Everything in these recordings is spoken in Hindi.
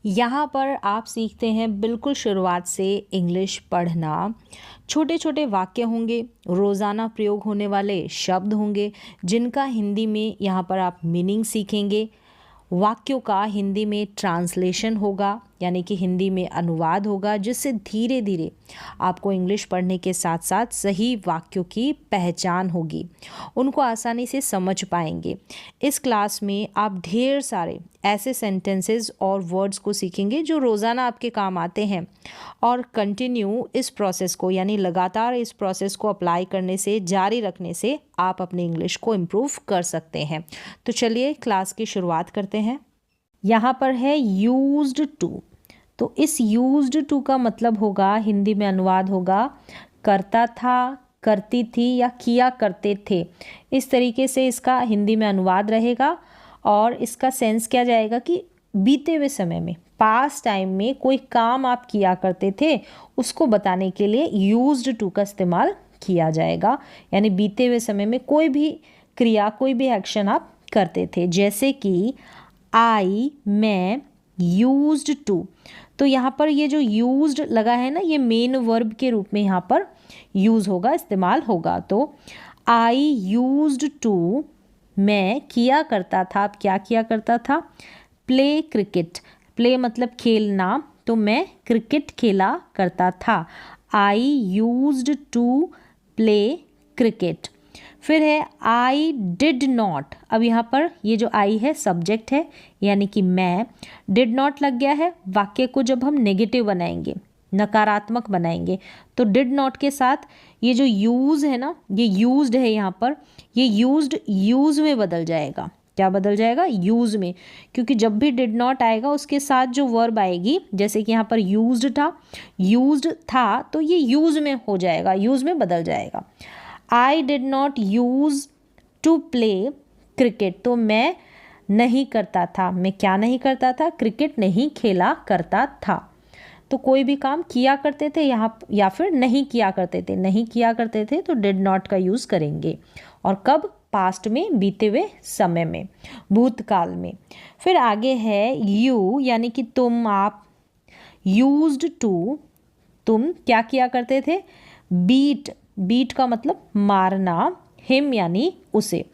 यहाँ पर आप सीखते हैं बिल्कुल शुरुआत से इंग्लिश पढ़ना। छोटे छोटे वाक्य होंगे, रोज़ाना प्रयोग होने वाले शब्द होंगे जिनका हिंदी में यहाँ पर आप मीनिंग सीखेंगे। वाक्यों का हिंदी में ट्रांसलेशन होगा, यानी कि हिंदी में अनुवाद होगा, जिससे धीरे धीरे आपको इंग्लिश पढ़ने के साथ साथ सही वाक्यों की पहचान होगी, उनको आसानी से समझ पाएंगे। इस क्लास में आप ढेर सारे ऐसे सेंटेंसेस और वर्ड्स को सीखेंगे जो रोज़ाना आपके काम आते हैं, और कंटिन्यू इस प्रोसेस को, यानी लगातार इस प्रोसेस को अप्लाई करने से, जारी रखने से आप अपनी इंग्लिश को इम्प्रूव कर सकते हैं। तो चलिए क्लास की शुरुआत करते हैं। यहाँ पर है यूज्ड टू। तो इस यूज्ड टू का मतलब होगा, हिंदी में अनुवाद होगा, करता था, करती थी या किया करते थे। इस तरीके से इसका हिंदी में अनुवाद रहेगा और इसका सेंस क्या जाएगा कि बीते हुए समय में, पास्ट टाइम में कोई काम आप किया करते थे, उसको बताने के लिए यूज्ड टू का इस्तेमाल किया जाएगा। यानी बीते हुए समय में कोई भी क्रिया, कोई भी एक्शन आप करते थे, जैसे कि आई, मैं, यूज्ड टू। तो यहाँ पर ये जो यूज्ड लगा है ना, ये मेन वर्ब के रूप में यहाँ पर यूज़ होगा, इस्तेमाल होगा। तो आई यूज्ड टू, मैं किया करता था। अब क्या किया करता था? Play cricket. प्ले मतलब खेलना, तो मैं क्रिकेट खेला करता था। I used to play cricket. फिर है आई डिड नॉट। अब यहाँ पर ये जो आई है सब्जेक्ट है, यानी कि मैं। डिड नॉट लग गया है। वाक्य को जब हम नेगेटिव बनाएंगे, नकारात्मक बनाएंगे, तो डिड नॉट के साथ ये जो यूज़ है ना, ये यूज्ड है यहाँ पर, ये यूज्ड यूज़ में बदल जाएगा। क्या बदल जाएगा? यूज़ में। क्योंकि जब भी डिड नॉट आएगा उसके साथ जो वर्ब आएगी, जैसे कि यहाँ पर यूज्ड था, तो ये यूज़ में हो जाएगा, यूज़ में बदल जाएगा। I did not use to play cricket. तो मैं नहीं करता था। मैं क्या नहीं करता था? क्रिकेट नहीं खेला करता था। तो कोई भी काम किया करते थे यहाँ, या फिर नहीं किया करते थे। नहीं किया करते थे तो डिड नॉट का यूज़ करेंगे। और कब? पास्ट में, बीते हुए समय में, भूतकाल में। फिर आगे है यू, यानी कि तुम, आप। यूज्ड टू, तुम क्या किया करते थे? बीट। बीट का मतलब मारना। हिम यानी उसे।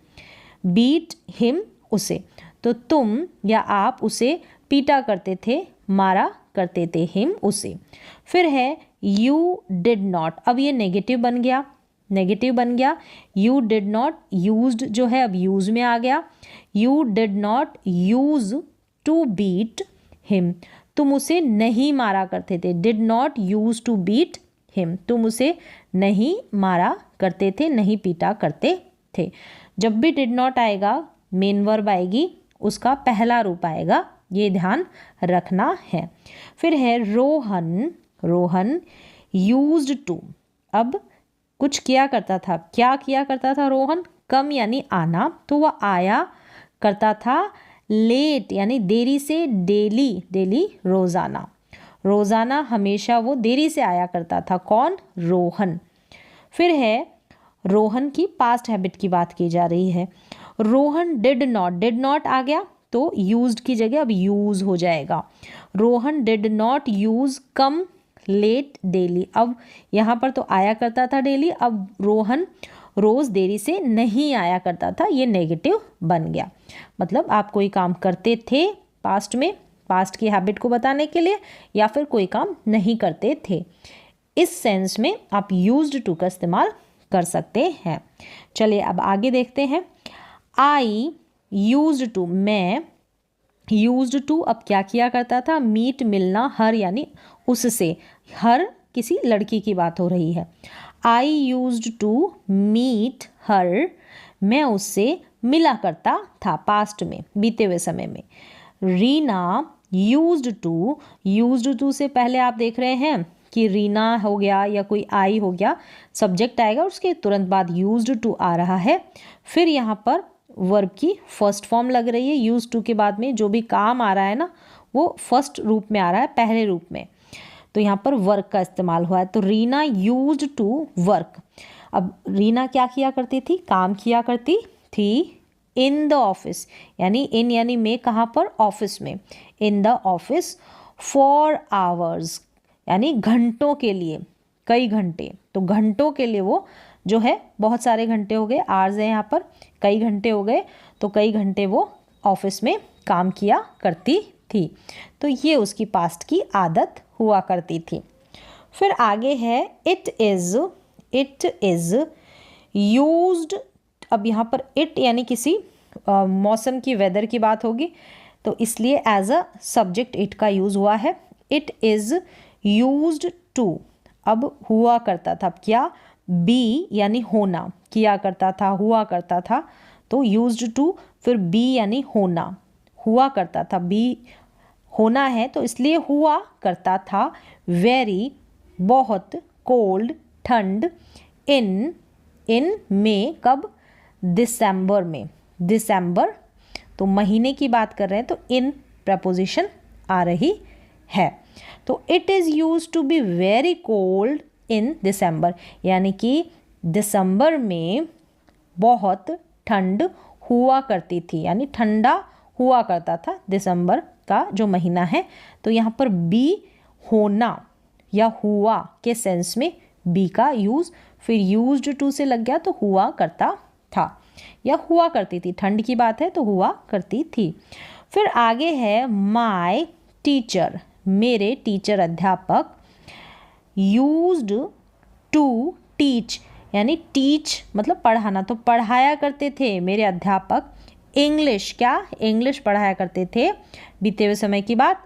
बीट हिम, उसे। तो तुम या आप उसे पीटा करते थे, मारा करते थे, हिम उसे। फिर है यू डिड नॉट। अब ये नेगेटिव बन गया, नेगेटिव बन गया। यू डिड नॉट, यूज्ड जो है अब यूज में आ गया। You did not use to beat him. तुम उसे नहीं मारा करते थे। Did not use to beat him. तुम उसे नहीं मारा करते थे, नहीं पीटा करते थे। जब भी डिड नॉट आएगा, मेन वर्ब आएगी, उसका पहला रूप आएगा, ये ध्यान रखना है। फिर है रोहन। Rohan used to. अब कुछ किया करता था। क्या किया करता था रोहन? कम यानी आना, तो वह आया करता था लेट, यानी देरी से। डेली, डेली रोज़ाना। रोज़ाना हमेशा वो देरी से आया करता था। कौन? रोहन। फिर है रोहन की पास्ट हैबिट की बात की जा रही है। Rohan did not. Did not आ गया तो यूज्ड की जगह अब यूज हो जाएगा। Rohan did not use come late daily. अब यहाँ पर तो आया करता था डेली, अब रोहन रोज़ देरी से नहीं आया करता था, ये नेगेटिव बन गया। मतलब आप कोई काम करते थे पास्ट में, पास्ट की हैबिट को बताने के लिए, या फिर कोई काम नहीं करते थे। इस सेंस में आप यूज्ड टू का इस्तेमाल कर सकते हैं। चलिए अब आगे देखते हैं। आई यूज्ड टू, मैं। यूज्ड टू अब क्या किया करता था? मीट, मिलना। हर यानी उससे, हर किसी लड़की की बात हो रही है। I used to meet her. मैं उससे मिला करता था, पास्ट में, बीते हुए समय में। Reena used to. Used to से पहले आप देख रहे हैं कि रीना हो गया या कोई आई हो गया, सब्जेक्ट आएगा, उसके तुरंत बाद यूज्ड टू आ रहा है। फिर यहाँ पर वर्ब की फर्स्ट फॉर्म लग रही है। यूज टू के बाद में जो भी काम आ रहा है ना, वो फर्स्ट रूप में आ रहा है, पहले रूप में। तो यहाँ पर वर्क का इस्तेमाल हुआ है। तो रीना यूज्ड टू वर्क। अब रीना क्या किया करती थी? काम किया करती थी इन द ऑफिस, यानी इन यानी में, कहाँ पर? ऑफिस में। In the office. For hours यानी घंटों के लिए, कई घंटे। तो घंटों के लिए वो जो है बहुत सारे घंटे हो गए, आवर्स है यहाँ पर, कई घंटे हो गए, तो कई घंटे वो ऑफिस में काम किया करती थी। तो ये उसकी पास्ट की आदत हुआ करती थी। फिर आगे है इट इज़ यूज्ड। अब यहाँ पर इट यानी किसी मौसम की, वेदर की बात होगी, तो इसलिए एज अ सब्जेक्ट इट का यूज़ हुआ है। इट इज़ यूज्ड टू, अब हुआ करता था, क्या, बी यानी होना, किया करता था, हुआ करता था, तो यूज्ड टू, फिर बी यानी होना, हुआ करता था, बी होना है तो इसलिए हुआ करता था। वेरी बहुत, कोल्ड ठंड, इन में, कब, दिसंबर में, दिसंबर तो महीने की बात कर रहे हैं तो इन प्रपोजिशन आ रही है। तो it is use to be very cold in December, यानी कि दिसंबर में बहुत ठंड हुआ करती थी, यानी ठंडा हुआ करता था दिसंबर का जो महीना है। तो यहाँ पर बी होना या हुआ के सेंस में बी का यूज़, फिर यूज्ड टू से लग गया तो हुआ करता था या हुआ करती थी, ठंड की बात है तो हुआ करती थी। फिर आगे है माय टीचर, मेरे टीचर अध्यापक, यूज्ड टू टीच यानी टीच मतलब पढ़ाना, तो पढ़ाया करते थे मेरे अध्यापक इंग्लिश, क्या, इंग्लिश पढ़ाया करते थे, बीते हुए समय की बात।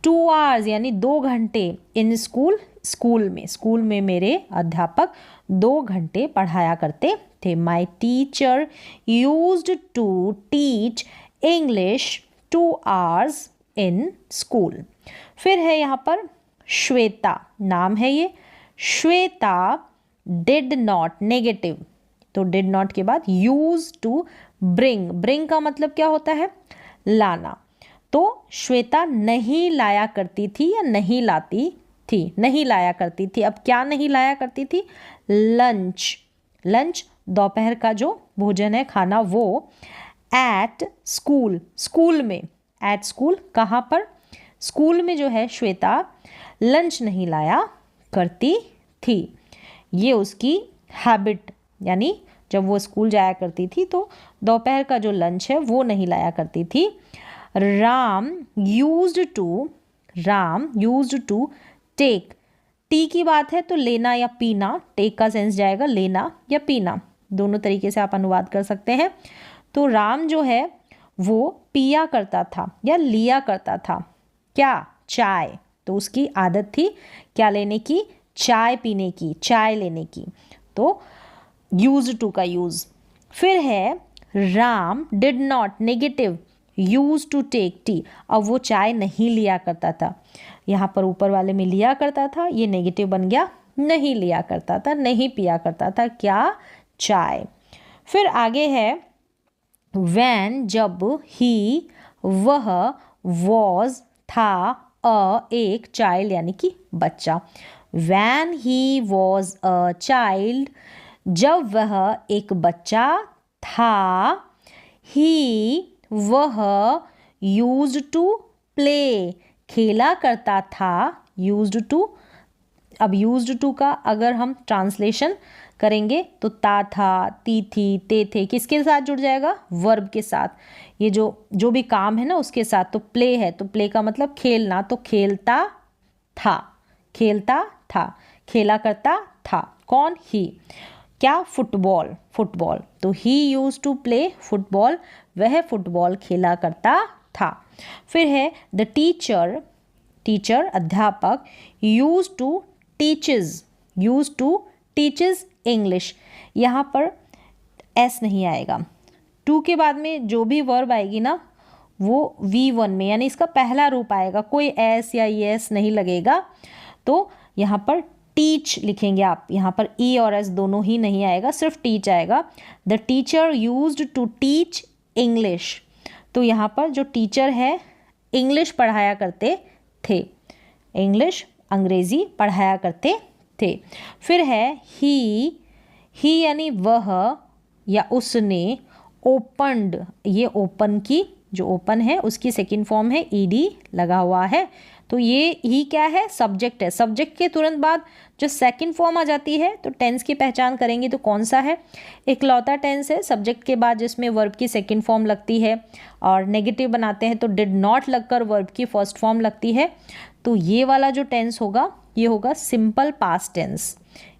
2 आवर्स यानी 2 घंटे इन स्कूल, स्कूल में मेरे अध्यापक 2 घंटे पढ़ाया करते थे। My teacher used to teach English 2 hours in school. फिर है यहाँ पर श्वेता, नाम है ये, श्वेता डिड नॉट, नेगेटिव, तो डिड नॉट के बाद यूज टू ब्रिंग, ब्रिंग का मतलब क्या होता है, लाना, तो श्वेता नहीं लाया करती थी या नहीं लाती थी, नहीं लाया करती थी। अब क्या नहीं लाया करती थी, लंच, लंच दोपहर का जो भोजन है, खाना, वो एट स्कूल, स्कूल में, एट स्कूल कहाँ पर, स्कूल में जो है श्वेता लंच नहीं लाया करती थी। ये उसकी हैबिट, यानी जब वो स्कूल जाया करती थी तो दोपहर का जो लंच है वो नहीं लाया करती थी। Ram used to take, tea की बात है तो लेना या पीना, टेक का सेंस जाएगा लेना या पीना, दोनों तरीके से आप अनुवाद कर सकते हैं। तो राम जो है वो पिया करता था या लिया करता था, क्या, चाय, तो उसकी आदत थी क्या लेने की, चाय पीने की, चाय लेने की, तो यूज टू का यूज। फिर है Ram did not, negative, use to take tea, अब वो चाय नहीं लिया करता था, यहाँ पर ऊपर वाले में लिया करता था, ये नेगेटिव बन गया, नहीं लिया करता था, नहीं पिया करता था, क्या, चाय। फिर आगे है वैन, जब, ही वह, वॉज था, एक, चाइल्ड यानी कि बच्चा। When he was a child, जब वह एक बच्चा था। ही वह यूज्ड टू प्ले, खेला करता था, यूज्ड टू। अब यूज्ड टू का अगर हम ट्रांसलेशन करेंगे तो ता था, ती थी, ते थे, किसके साथ जुड़ जाएगा, वर्ब के साथ, ये जो भी काम है ना उसके साथ। तो प्ले है तो प्ले का मतलब खेलना, तो खेलता था, खेलता था, खेला करता था, कौन, ही, क्या, फुटबॉल, फुटबॉल, तो ही यूज टू प्ले फुटबॉल, वह फुटबॉल खेला करता था। फिर है द टीचर, टीचर अध्यापक, यूज टू टीचेस इंग्लिश, यहाँ पर एस नहीं आएगा, टू के बाद में जो भी वर्ब आएगी ना वो V1 में, यानी इसका पहला रूप आएगा, कोई एस या एस नहीं लगेगा, तो यहाँ पर टीच लिखेंगे आप, यहाँ पर ई और एस दोनों ही नहीं आएगा, सिर्फ टीच आएगा। The teacher used to teach English, तो यहाँ पर जो टीचर है इंग्लिश पढ़ाया करते थे, इंग्लिश अंग्रेजी पढ़ाया करते थे। फिर है ही यानी वह या उसने, ओपन्ड, ये ओपन की जो ओपन है उसकी सेकंड फॉर्म है ईडी लगा हुआ है, तो ये ही क्या है, सब्जेक्ट है। सब्जेक्ट के तुरंत बाद जो सेकंड फॉर्म आ जाती है तो टेंस की पहचान करेंगे तो कौन सा है, इकलौता टेंस है सब्जेक्ट के बाद जिसमें वर्ब की सेकंड फॉर्म लगती है, और नेगेटिव बनाते हैं तो डिड नॉट लगकर वर्ब की फर्स्ट फॉर्म लगती है। तो ये वाला जो टेंस होगा ये होगा सिंपल पास्ट टेंस।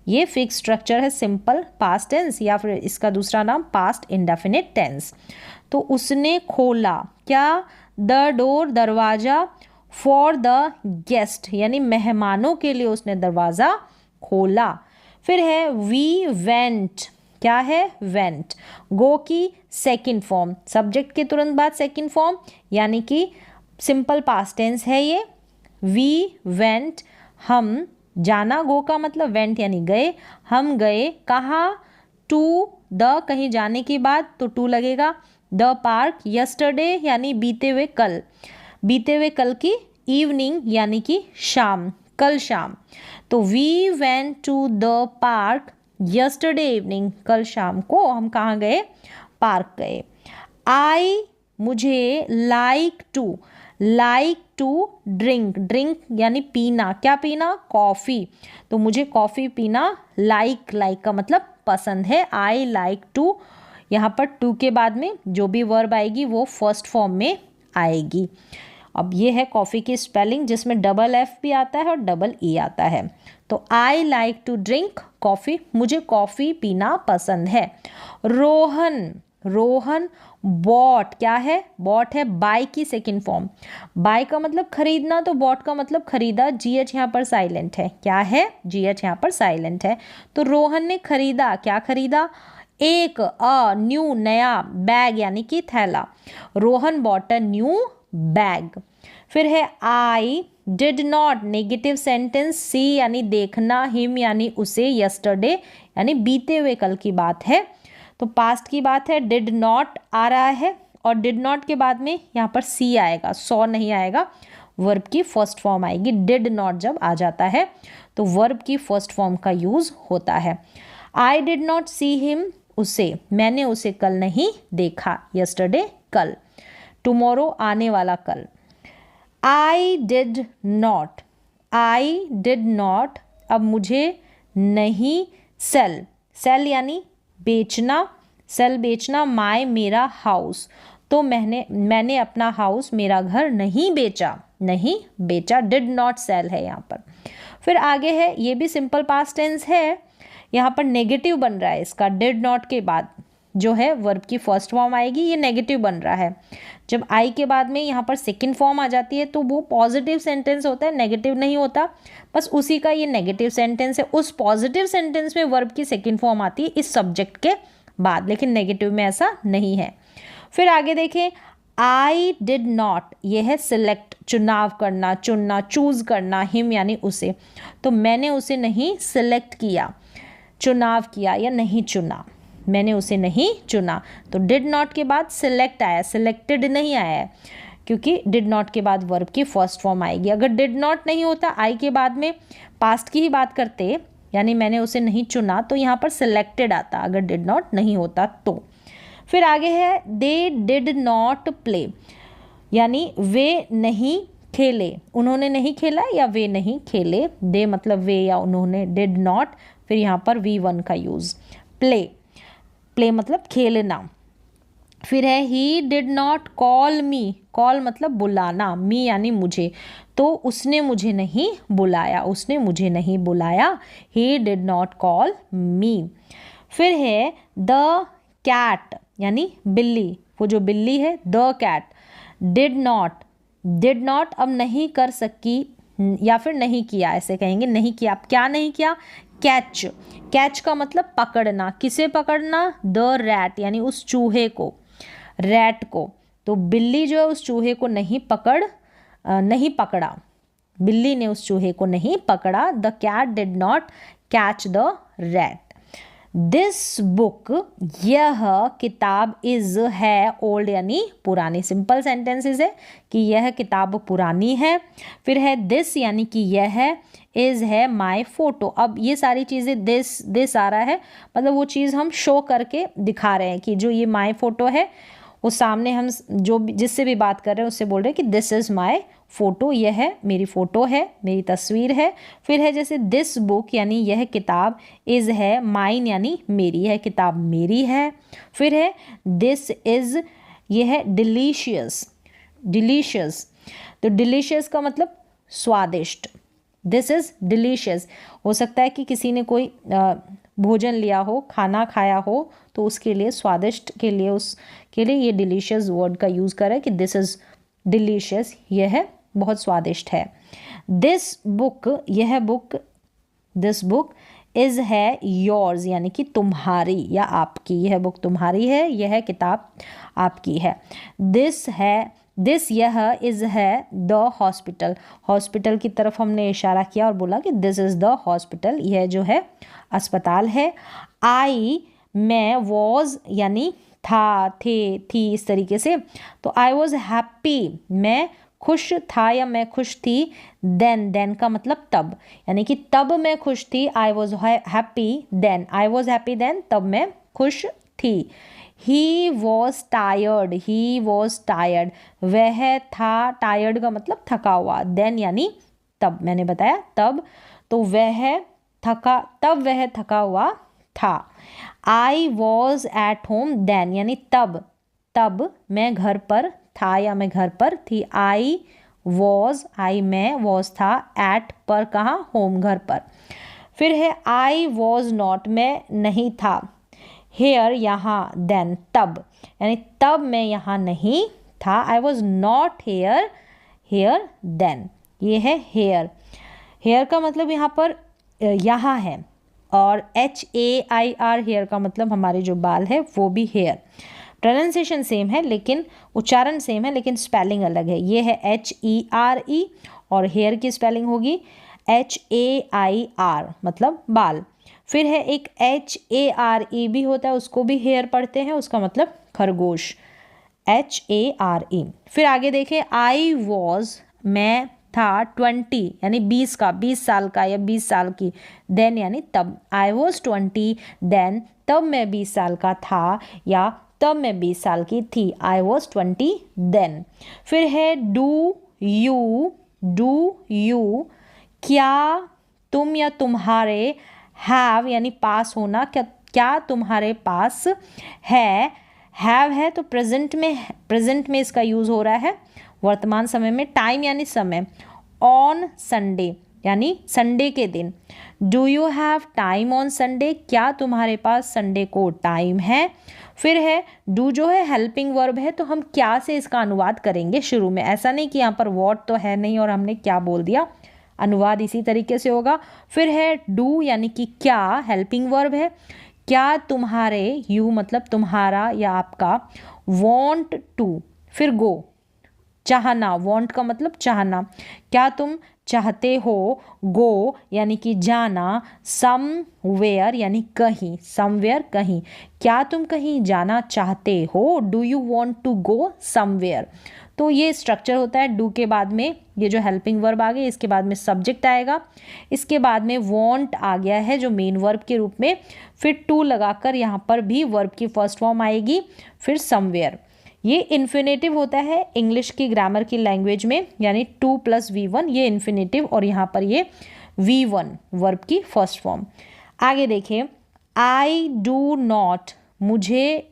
ये फिक्स स्ट्रक्चर है सिंपल पास्ट टेंस, या फिर इसका दूसरा नाम पास्ट इंडेफिनिट टेंस। तो उसने खोला क्या, द डोर दरवाजा, फॉर द गेस्ट यानी मेहमानों के लिए उसने दरवाज़ा खोला। फिर है वी वेंट, क्या है, वेंट। गो की सेकंड फॉर्म, सब्जेक्ट के तुरंत बाद सेकंड फॉर्म यानी कि सिंपल पास्ट टेंस है ये। वी वेंट, हम, जाना, गो का मतलब वेंट यानी गए, हम गए कहाँ, टू द, कहीं जाने की बाद तो टू लगेगा, द पार्क, यस्टरडे यानी बीते हुए कल, बीते हुए कल की, इवनिंग यानी कि शाम, कल शाम। तो we went to the park yesterday evening, कल शाम को हम कहाँ गए, पार्क गए। आई, मुझे, लाइक टू ड्रिंक, ड्रिंक यानी पीना, क्या पीना, कॉफ़ी, तो मुझे कॉफ़ी पीना लाइक का मतलब पसंद है। आई लाइक टू, यहाँ पर टू के बाद में जो भी वर्ब आएगी वो फर्स्ट फॉर्म में आएगी। अब ये है कॉफ़ी की स्पेलिंग जिसमें डबल एफ भी आता है और डबल ई आता है। तो I like to drink coffee, मुझे कॉफ़ी पीना पसंद है। रोहन बॉट, क्या है, बॉट है बाय की सेकंड फॉर्म, बाय का मतलब खरीदना, तो बॉट का मतलब खरीदा, जीएच यहाँ पर साइलेंट है, क्या है, जीएच यहाँ पर साइलेंट है। तो रोहन ने खरीदा, क्या खरीदा, एक न्यू नया, बैग यानी कि थैला, Rohan bought a new bag. फिर है I did not, negative sentence, see यानी देखना, हिम यानी उसे, यस्टरडे यानी बीते हुए कल की बात है, तो पास्ट की बात है, डिड नॉट आ रहा है और डिड नॉट के बाद में यहाँ पर सी आएगा, सॉ नहीं आएगा, वर्ब की फर्स्ट फॉर्म आएगी। डिड नॉट जब आ जाता है तो वर्ब की फर्स्ट फॉर्म का यूज होता है। I did not see him, उसे, मैंने उसे कल नहीं देखा, यस्टरडे कल, टुमारो आने वाला कल। आई डिड नॉट, अब मुझे नहीं सेल यानी बेचना, सेल बेचना, माय मेरा हाउस, तो मैंने अपना हाउस, मेरा घर नहीं बेचा, डिड नॉट सेल है यहाँ पर। फिर आगे है, ये भी सिंपल पास्ट टेंस है, यहाँ पर नेगेटिव बन रहा है इसका, डिड नॉट के बाद जो है वर्ब की फर्स्ट फॉर्म आएगी, ये नेगेटिव बन रहा है। जब आई के बाद में यहाँ पर सेकंड फॉर्म आ जाती है तो वो पॉजिटिव सेंटेंस होता है, नेगेटिव नहीं होता, बस उसी का ये नेगेटिव सेंटेंस है। उस पॉजिटिव सेंटेंस में वर्ब की सेकंड फॉर्म आती है इस सब्जेक्ट के बाद, लेकिन नेगेटिव में ऐसा नहीं है। फिर आगे देखें, आई डिड नॉट, ये है सिलेक्ट, चुनाव करना, चुनना, चूज करना, हिम यानी उसे, तो मैंने उसे नहीं सिलेक्ट किया, चुनाव किया या नहीं चुना, मैंने उसे नहीं चुना। तो डिड नॉट के बाद सिलेक्ट आया, सिलेक्टेड नहीं आया है, क्योंकि डिड नॉट के बाद वर्ब की फर्स्ट फॉर्म आएगी। अगर डिड नॉट नहीं होता, आई के बाद में पास्ट की ही बात करते, यानी मैंने उसे नहीं चुना, तो यहाँ पर सिलेक्टेड आता अगर डिड नॉट नहीं होता तो। फिर आगे है, दे डिड नॉट प्ले, यानी वे नहीं खेले, उन्होंने नहीं खेला या वे नहीं खेले, दे मतलब वे या उन्होंने, डिड नॉट, फिर यहाँ पर V1 का यूज़, प्ले मतलब खेलना। फिर है, he did not call me, call मतलब बुलाना, मी यानी मुझे, तो उसने मुझे नहीं बुलाया, ही डिड नॉट कॉल मी। फिर है, द कैट यानी बिल्ली, वो जो बिल्ली है, द कैट, डिड नॉट अब नहीं कर सकी या फिर नहीं किया, ऐसे कहेंगे, नहीं किया, अब क्या नहीं किया, कैच का मतलब पकड़ना, किसे पकड़ना, द रैट यानी उस चूहे को, रैट को, तो बिल्ली जो है उस चूहे को नहीं पकड़ा, बिल्ली ने उस चूहे को नहीं पकड़ा, the cat did not catch the rat. This book, यह किताब, इज है ओल्ड यानी पुरानी, सिंपल सेंटेंसेस है कि यह किताब पुरानी है। फिर है दिस यानी कि यह है, इज है माय फोटो, अब ये सारी चीज़ें दिस आ रहा है, मतलब वो चीज़ हम शो करके दिखा रहे हैं कि जो ये माय फोटो है वो सामने हम जिससे भी बात कर रहे हैं उससे बोल रहे हैं कि दिस इज़ माई फ़ोटो, यह है मेरी फ़ोटो है, मेरी तस्वीर है। फिर है जैसे दिस बुक यानी यह किताब, इज़ है माइन यानी मेरी, यह किताब मेरी है। फिर है दिस इज़, यह है डिलीशियस, डिलीशियस, तो डिलीशियस का मतलब स्वादिष्ट, दिस इज़ डिलीशियस। हो सकता है कि किसी ने कोई भोजन लिया हो, खाना खाया हो, तो उसके लिए स्वादिष्ट के लिए उसके लिए ये डिलीशियस वर्ड का यूज़ करें कि दिस इज़ डिलीशियस, यह है बहुत स्वादिष्ट है। दिस बुक, यह बुक, दिस बुक इज़ है योर्स यानी कि तुम्हारी या आपकी, यह बुक तुम्हारी है, यह किताब आपकी है। दिस है, दिस यह, इज़ है द हॉस्पिटल, हॉस्पिटल की तरफ हमने इशारा किया और बोला कि दिस इज़ द हॉस्पिटल, यह जो है अस्पताल है। आई, मैं, वॉज यानी था, थे, थी, इस तरीके से, तो आई वॉज हैप्पी, मैं खुश था या मैं खुश थी। देन, देन का मतलब तब, यानी कि तब मैं खुश थी, I was happy then, I was happy then, तब मैं खुश थी। He was tired, he was tired, वह था, टायर्ड का मतलब थका हुआ, देन यानी तब, मैंने बताया तब, तो वह थका, तब वह थका हुआ था। I was at home then यानी तब, तब मैं घर पर था या मैं घर पर थी। आई वॉज, आई मैं, वॉज था, एट पर कहाँ, होम घर पर। फिर है आई वॉज नॉट, मैं नहीं था, हेयर यहाँ, देन तब, यानी तब मैं यहाँ नहीं था। I was not here, here then, ये है हेयर। हेयर का मतलब यहाँ पर यहाँ है, और HAIR हेयर का मतलब हमारे जो बाल है वो भी हेयर। प्रोनाउंसिएशन सेम है लेकिन उच्चारण सेम है लेकिन स्पेलिंग अलग है। ये है HERE और हेयर की स्पेलिंग होगी HAIR मतलब बाल। फिर है एक HARE भी होता है, उसको भी हेयर पढ़ते हैं, उसका मतलब खरगोश, HARE। फिर आगे देखें, आई वॉज, मैं था, 20 यानी 20 का, 20 साल का या 20 साल की, देन यानी तब, आई वॉज 20 देन, तब मैं 20 साल का था या तब मैं 20 साल की थी, आई वॉज 20 देन। फिर है डू यू, डू यू, क्या तुम या तुम्हारे, हैव यानी पास होना, क्या तुम्हारे पास है, हैव है तो प्रेजेंट में इसका यूज़ हो रहा है वर्तमान समय में। टाइम यानी समय, ऑन संडे यानी संडे के दिन। Do you have time on Sunday, क्या तुम्हारे पास संडे को टाइम है। फिर है डू जो है हेल्पिंग वर्ब है, तो हम क्या से इसका अनुवाद करेंगे शुरू में, ऐसा नहीं कि यहाँ पर वॉट तो है नहीं और हमने क्या बोल दिया, अनुवाद इसी तरीके से होगा। फिर है डू यानी कि क्या हेल्पिंग वर्ब है, क्या तुम्हारे, यू मतलब तुम्हारा या आपका, वॉन्ट टू, फिर गो चाहना, वॉन्ट का मतलब चाहना, क्या तुम चाहते हो, गो यानी कि जाना, समवेयर यानी कहीं, समवेयर कहीं, क्या तुम कहीं जाना चाहते हो, do you want to go somewhere. तो ये स्ट्रक्चर होता है। डू के बाद में ये जो हेल्पिंग वर्ब आ गई, इसके बाद में सब्जेक्ट आएगा, इसके बाद में वॉन्ट आ गया है जो मेन वर्ब के रूप में, फिर टू लगाकर यहाँ पर भी वर्ब की फर्स्ट फॉर्म आएगी, फिर समवेयर। ये इन्फिनेटिव होता है इंग्लिश की ग्रामर की लैंग्वेज में, यानी 2 + V1 ये इन्फिनेटिव और यहाँ पर ये V1 वर्ब की फर्स्ट फॉर्म। आगे देखिए, आई डू नॉट, मुझे,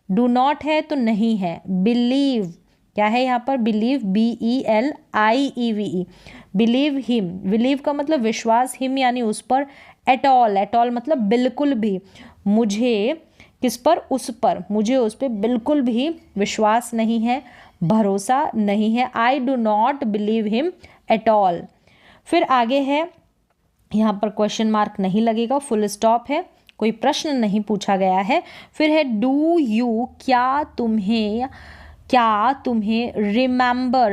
डू नॉट है तो नहीं है, बिलीव क्या है यहाँ पर, believe BELIEVE, believe him, believe का मतलब विश्वास, हिम यानी उस पर, एट ऑल, एट ऑल मतलब बिल्कुल भी, मुझे किस पर, उस पर, मुझे उस पर बिल्कुल भी विश्वास नहीं है, भरोसा नहीं है, I do not believe him at all. फिर आगे है, यहाँ पर क्वेश्चन मार्क नहीं लगेगा, फुल स्टॉप है, कोई प्रश्न नहीं पूछा गया है। फिर है डू यू, क्या तुम्हें रिमेंबर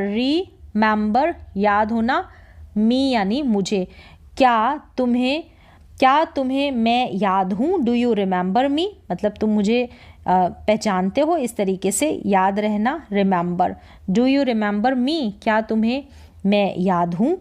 याद होना, मी यानी मुझे, क्या तुम्हें मैं याद हूँ, डू यू रिमेंबर मी मतलब तुम मुझे पहचानते हो, इस तरीके से याद रहना, remember. Do you remember me, क्या तुम्हें मैं याद हूँ।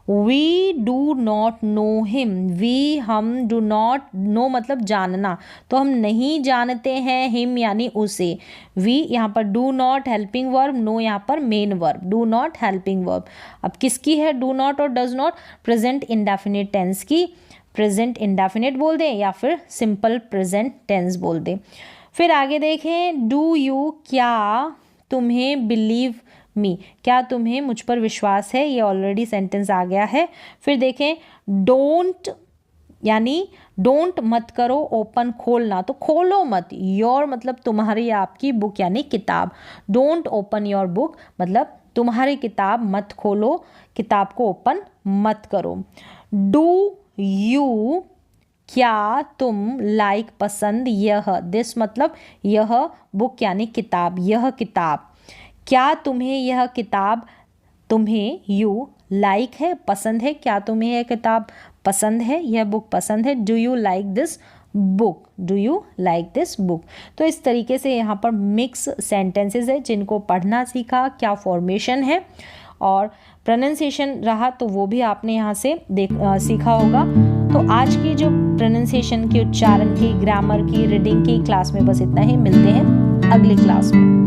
We do not know him, we हम, डू नॉट नो मतलब जानना, तो हम नहीं जानते हैं हिम यानी उसे। वी यहाँ पर do not helping verb, know यहाँ पर main verb, do not helping verb. अब किसकी है डू नॉट और does not? Present indefinite tense की। प्रेजेंट इंडेफिनिट बोल दें या फिर सिंपल प्रेजेंट टेंस बोल दें। फिर आगे देखें, डू यू, क्या तुम्हें, बिलीव मी, क्या तुम्हें मुझ पर विश्वास है, ये ऑलरेडी सेंटेंस आ गया है। फिर देखें, डोंट यानी डोंट मत करो, ओपन खोलना, तो खोलो मत, योर मतलब तुम्हारी आपकी, बुक यानी किताब, डोंट ओपन योर बुक मतलब तुम्हारी किताब मत खोलो, किताब को ओपन मत करो। डू यू, क्या तुम, लाइक पसंद, यह, दिस मतलब यह, बुक यानी किताब, यह किताब, क्या तुम्हें यह किताब, तुम्हें यू लाइक है, पसंद है, क्या तुम्हें यह किताब पसंद है, यह बुक पसंद है, do you like this book, do you like this book. तो इस तरीके से यहाँ पर मिक्स सेंटेंसेस है जिनको पढ़ना सीखा, क्या फॉर्मेशन है और प्रोनाउंसिएशन रहा तो वो भी आपने यहाँ से सीखा होगा। तो आज की जो प्रोनाउंसिएशन की, उच्चारण की, ग्रामर की, रीडिंग की क्लास में बस इतना ही। मिलते हैं अगली क्लास में।